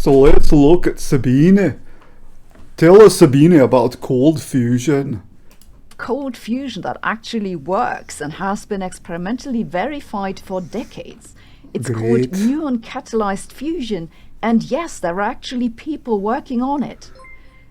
So let's look at Sabine. Tell us, Sabine, about cold fusion. Cold fusion that actually works and has been experimentally verified for decades. It's Great. called muon catalyzed fusion, and yes, there are actually people working on it.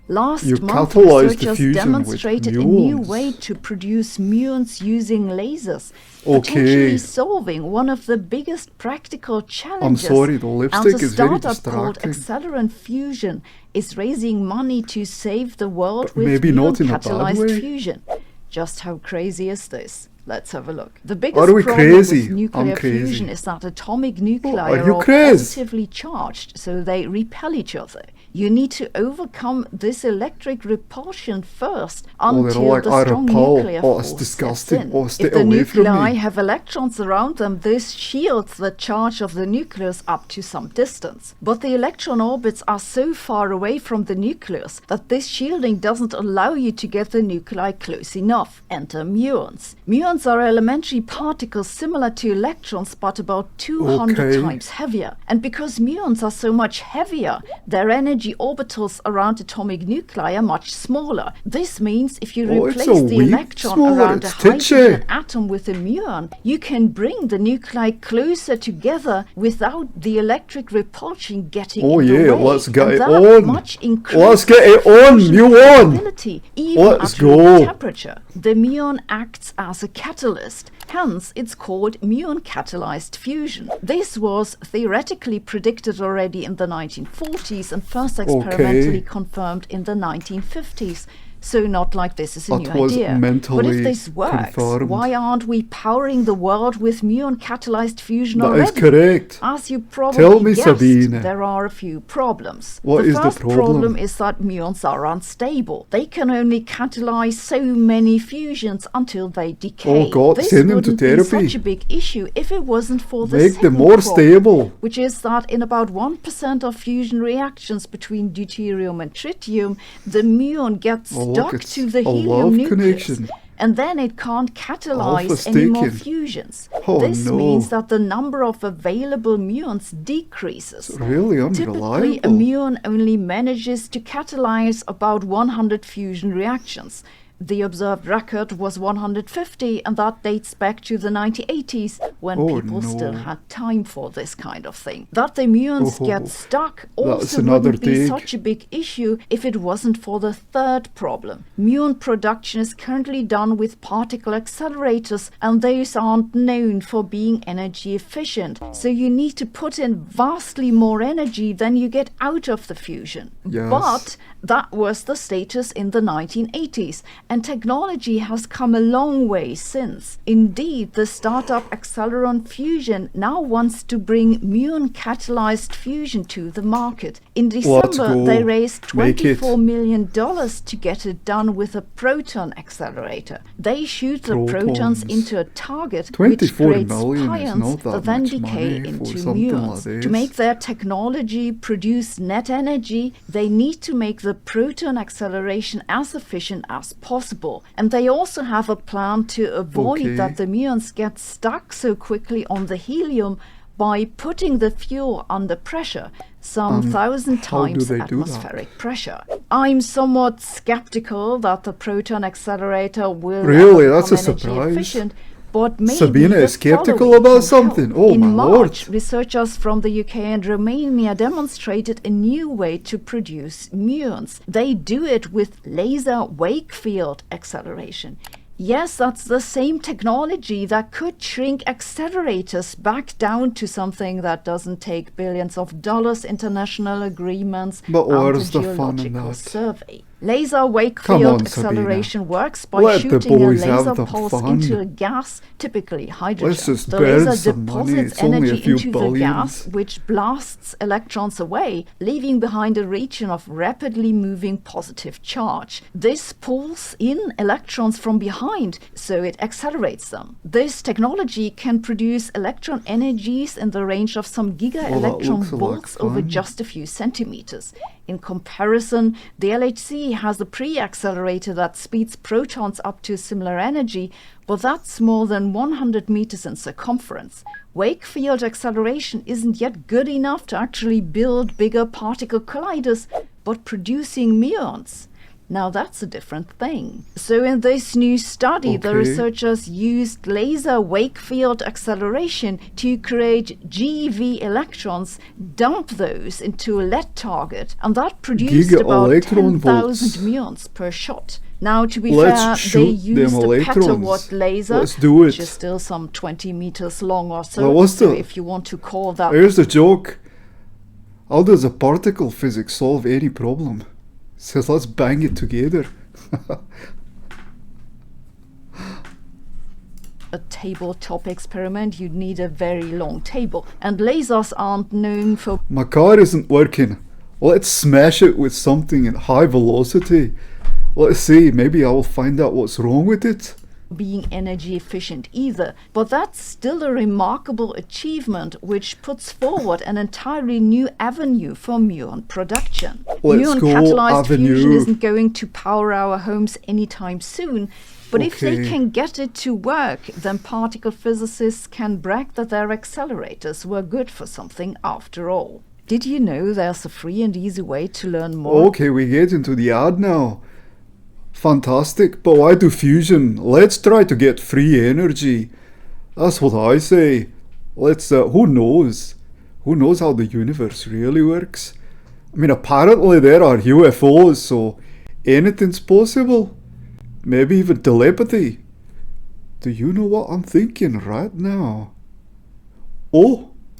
Last You month, catalyze the researchers fusion with demonstrated a new muons. way to produce muons using lasers, Okay. potentially solving one of the biggest practical challenges. sorry, the lipstick and a is very startup called distracting. Accelerant Fusion is raising money to save the world But with maybe not muon in a bad catalyzed way. fusion. Just how crazy is this? Let's have a look. The biggest Are we problem crazy? with nuclear I'm crazy. fusion is that atomic nuclei are you all crazy? positively charged, so they repel each other. You need to overcome this electric repulsion first they're until like, the "I strong repel." nuclear Oh, it's force disgusting. sets in. Oh, stay If the away from nuclei me. have electrons around them, this shields the charge of the nucleus up to some distance. But the electron orbits are so far away from the nucleus that this shielding doesn't allow you to get the nuclei close enough. Enter muons. Muons are elementary particles similar to electrons but about 200 Okay. times heavier. And because muons are so much heavier, their energy orbitals around atomic nuclei are much smaller. This means if you Oh, it's replace a the wee electron smaller, around a it's titchy. hydrogen atom with a muon, you can bring the nuclei closer together without the electric repulsion getting Oh in the yeah, way. let's get And it that on. much Let's increases get it on, fusion muon. capability, even Let's at room go. temperature. The muon acts as a catalyst. Hence, it's called muon catalyzed fusion. This was theoretically predicted already in the 1940s and first experimentally confirmed in the 1950s. So not like this is a That new was idea. But mentally if this works, confirmed. why aren't we powering the world with muon catalyzed fusion That already? is correct. As you probably Tell me, guessed, Sabine. there are a few problems. What the is the first problem? is that muons are unstable. They can only catalyze so many fusions until they decay. Oh God, this send them to wouldn't be therapy. such a big issue if it wasn't for the Make them second more problem, stable. which is that in about 1% of fusion reactions between deuterium and tritium, the muon gets Oh, look, stuck it's to the a helium love nucleus. connection. And then it can't Alpha catalyze any more sticking. fusions. Oh, this no. means that the number of available muons decreases. Really Typically, a unreliable. muon only manages to catalyze about 100 fusion reactions. The observed record was 150, and that dates back to the 1980s when Oh, people still no. had time for this kind of thing. That the muons Oh, get stuck that's also another wouldn't be dig. such a big issue if it wasn't for the third problem. Muon production is currently done with particle accelerators, and those aren't known for being energy efficient. So you need to put in vastly more energy than you get out of the fusion. Yes. But that was the status in the 1980s, and technology has come a long way since. Indeed, the startup Accelerant Fusion now wants to bring muon catalyzed fusion to the market. In Let's December, go. they raised Make it. $24 million to get it done with a proton accelerator. They shoot the protons Protons. into a target which 24 creates million is pions not that that then much decay money for into something muons. like To this. make their technology produce net energy, they need to make the proton acceleration as efficient as possible. And they also have a plan to avoid Okay. that the muons get stuck so quickly on the helium by putting the fuel under pressure, some 1,000 how do times they do that? atmospheric pressure. I'm somewhat skeptical that the proton accelerator will Really? ever That's a become energy surprise. efficient. But maybe Sabina the is skeptical following about can something. help. Oh, In my March, lord. researchers from the UK and Romania demonstrated a new way to produce muons. They do it with laser wake field acceleration. Yes, that's the same technology that could shrink accelerators back down to something that doesn't take billions of dollars, international agreements, But and a where's the fun in geological that? survey. Laser wake Come field on, Sabina. acceleration works by Let the shooting a boys have laser the pulse fun. into a gas, typically hydrogen. Let's just The burn laser some money. deposits It's only a energy few into the gas, billions. which blasts electrons away, leaving behind a region of rapidly moving positive charge. This pulls in electrons from behind, so it accelerates them. This technology can produce electron energies in the range of some giga Well, that electron looks like volts over fun. just a few centimeters. In comparison, the LHC has a pre-accelerator that speeds protons up to similar energy, but that's more than 100 meters in circumference. Wake field acceleration isn't yet good enough to actually build bigger particle colliders, but producing muons. Now that's a different thing. So in this new study, the researchers used laser wake field acceleration to create GeV electrons, dump those into a lead target, and that produced about 10,000 muons per shot. Now, to be fair, they used a petawatt laser, which is still some 20 meters long or so, so if you want to call that... Here's the joke. How does a particle physics solve any problem? It says, let's bang it together. A tabletop experiment, you'd need a very long table, and lasers aren't known for... My car isn't working. Let's smash it with something at high velocity. Let's see, maybe I will find out what's wrong with it. Being energy efficient either, but that's still a remarkable achievement which puts forward an entirely new avenue for muon production. Muon catalyzed fusion isn't going to power our homes anytime soon, but if they can get it to work, then particle physicists can brag that their accelerators were good for something after all. Did you know there's a free and easy way to learn more? Okay, we get into the ad now. Fantastic, but why do fusion? Let's try to get free energy. That's what I say. Let's, who knows? Who knows how the universe really works? I mean, apparently there are UFOs, so anything's possible. Maybe even telepathy. Do you know what I'm thinking right now? Oh!